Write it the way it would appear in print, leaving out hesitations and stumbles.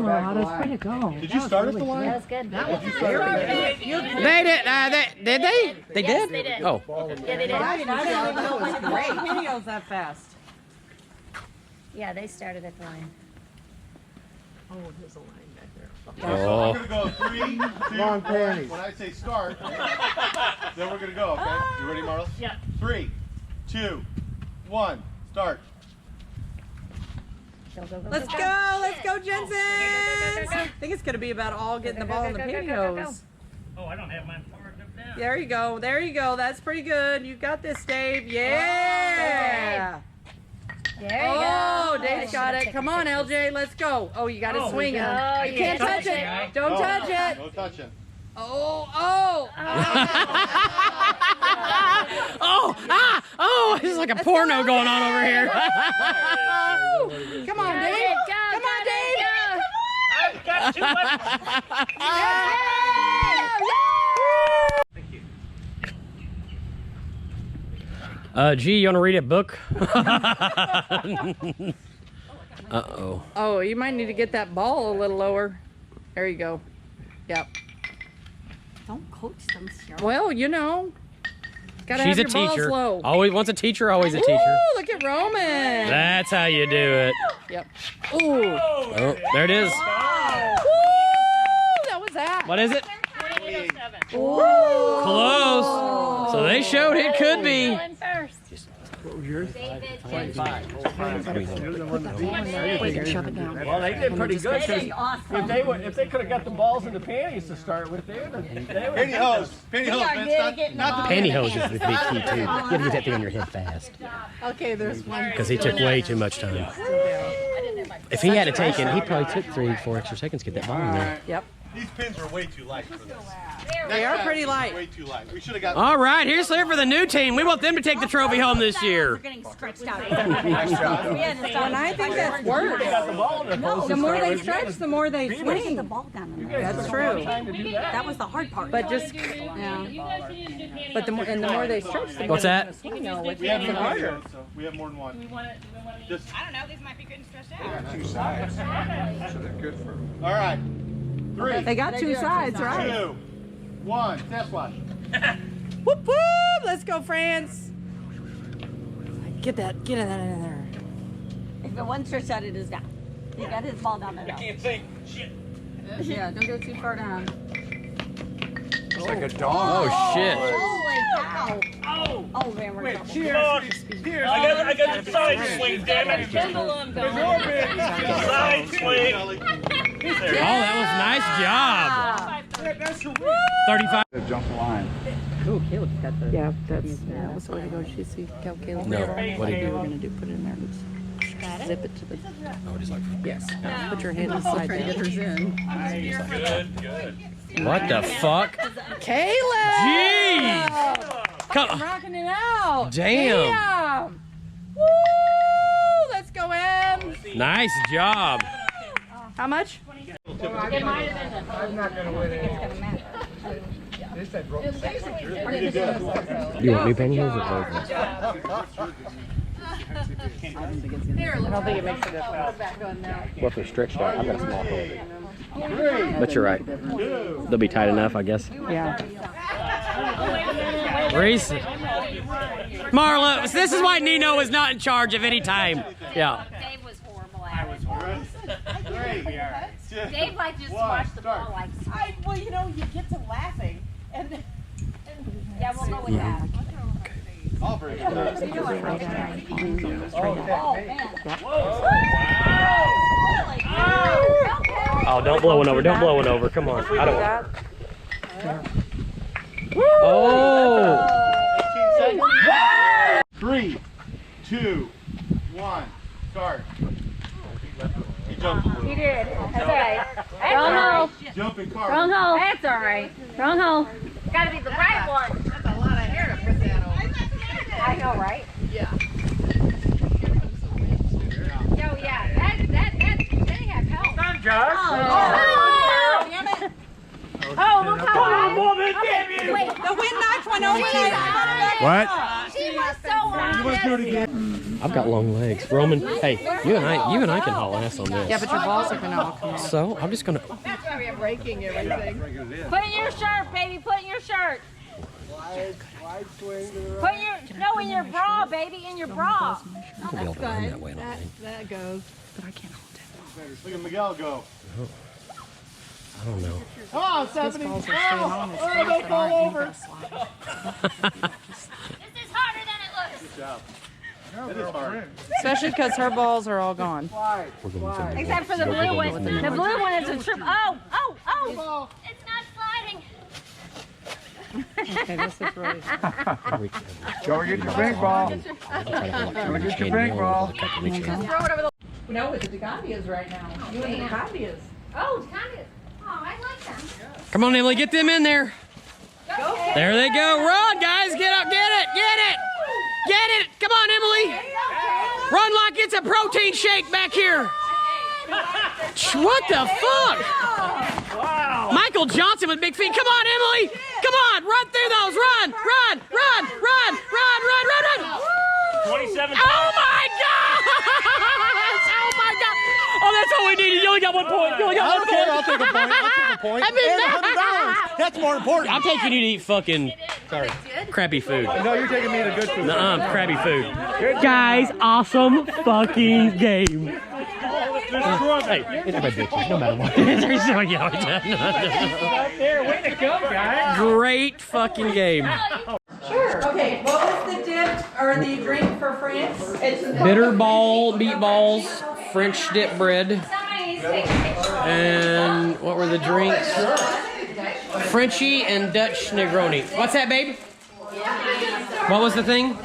That's way to go. Did you start at the line? That was good. Did you start at the line? They did. Did they? They Yes, did? they did. Oh. Yeah, they did. I didn't know it was great. Videos that fast. Yeah, they started at the line. Oh, there's a line back there. Oh. We're going to go 3, 2, 1. When I say start, then we're going to go, okay? You ready, Marla? Yeah. 3, 2, 1, start. Let's go, Jensen! I think it's going to be about all getting the ball in the pantyhose. Oh, I don't have mine forward up down. There you go, there you go. That's pretty good. You got this, Dave. Yeah! There you go. Oh, Dave's got it. Come on, LJ, let's go. Oh, you got to swing it. Oh, You can't touch it. Don't touch it. No touching. Oh. Oh, this is like a porno going on over here. Come on, Dave. Come on, Dave. I've got too much. Thank you. Gee, you want to read a book? Uh-oh. Oh, you might need to get that ball a little lower. There you go. Yep. Don't coach them, Cheryl. Well, you know. Gotta She's have a your teacher. balls low. Always once a teacher, always a teacher. Ooh, look at Roman. That's how you do it. Yep. Ooh. Oh, there it is. Woo! That was that. What is it? 2807. Ooh. Close. So they showed it could be. In first. What was yours? David, 25. Wait, shove it down. Well, they did pretty good because if they could have got the balls in the panties to start with, they would Pantyhose. Pantyhose, Vince. Not the Pantyhose is the big key too. You gotta get that thing on your head fast. Okay, there's one. Because he took way too much time. If he had taken, he probably took 3-4 extra seconds to get that ball in there. Yep. These pins are way too light for this. They are pretty light. Way too light. We should have got. All right, here's there for the new team. We want them to take the trophy home this year. getting stretched out. Nice job. And I think that's worse. got the ball in their post. The more they stretch, the more they swing. ball down. That's true. That was the hard part. But just, yeah. But the more they stretch, the more What's that? you know, which We have makes it harder. so we have more than one. Just I don't know, these might be good and stretched out. two sides, so they're good for. All right. 3, They got two sides, right? 2, 1. Sasquatch. Whoop whoop! Let's go, France. Get that in there. If the one stretched out, it is down. He got his ball down there. Can't think. Shit. Yeah, don't go too far down. It's like a dog. Oh, shit. Holy cow! Oh man, we're in trouble. Cheers. I got the side swing, damn it. Side swing. Oh, that was a nice job. 35. Jump the line. Oh, Caleb got the. Yeah, that's the way to go. She see how Caleb. No, what do you we do? were gonna do? Put it in there. Let's zip it to the. Oh, just like. Yes. Put your hand inside. Trying to get hers in. Good. What the fuck? Caleb! Jeez! Come. Rocking it out. Damn. Woo! Let's go, Em. Nice job. How much? I'm not going to win it. They said rope 6. You want new pantyhose or old? I don't think it makes a difference. Well, if they're stretched out, I've got a small hand. But you're right. They'll be tight enough, I guess. Yeah. Reese. Marla, this is why Nino is not in charge of any time. Yeah. Dave was horrible at it. Dave like just watched the ball like. Well, you know, you get to laughing, and Yeah, we'll go with that. All very good. Oh man. Oh, don't blow one over. Don't blow one over. Come on. I don't want. Oh. 18 seconds. 3, 2, 1. Start. He jumped a little. He did. That's all right. Wrong hole. Jumping car. Wrong hole. That's all right. Wrong hole. Got to be the right one. that's a lot of hair to put that on. I know, right? Yeah. Yo, yeah. They have help. Done, Josh. Oh, damn it. Oh, look how high. Woman, damn you. Wait, The wind knocked one over. What? she was so high. Let's do it again. I've got long legs. Roman, hey, you and I can haul ass on this. Yeah, but your balls are gonna all come out. So I'm just gonna. That's why we're breaking everything. Put in your shirt, baby. Put in your shirt. Wide swing to the right. Put your in your bra, baby. In your bra. I'll be able to run that way, I don't think. That goes. But I can't hold it. Look at Miguel go. I don't know. Oh, 70. Balls are staying on his Oh, face don't that fall aren't, and over. he gotta slide. This is harder than it looks. Good job. It is hard. Especially because her balls are all gone. Slide. We're going to Except for the blue one. The blue one is a trip. Oh. It's not sliding. Okay, this is really. Go get your ping ball. Go get your ping ball. No, with the Gavias right now. You and the Gavias. Oh, kind of. Oh, I like that. Come on, Emily, get them in there. There they go. Run, guys. Get up. Get it. Get it. Get it. Come on, Emily. Run like it's a protein shake back here. What the fuck? Wow. Michael Johnson with big feet. Come on, Emily. Come on. Run through those. Run. 27 Oh, my God. Oh, my God. Oh, that's all we needed. You only got 1 point. You only got 1 point. I'll take a point. I'll take a point. I mean, And $100. That's more important. I'm taking you to eat fucking crappy food. No, you're taking me to good food. Nuh-uh, crappy food. Guys, awesome fucking game. Hey, it's my bitches, no matter what. There, way to go, guys. Great fucking game. Okay, what was the dip or the drink for France? It's Bitter ball, meatballs, French dip bread, Somebody needs to take a picture. and what were the drinks? Frenchie and Dutch Negroni. What's that, babe? What was the thing?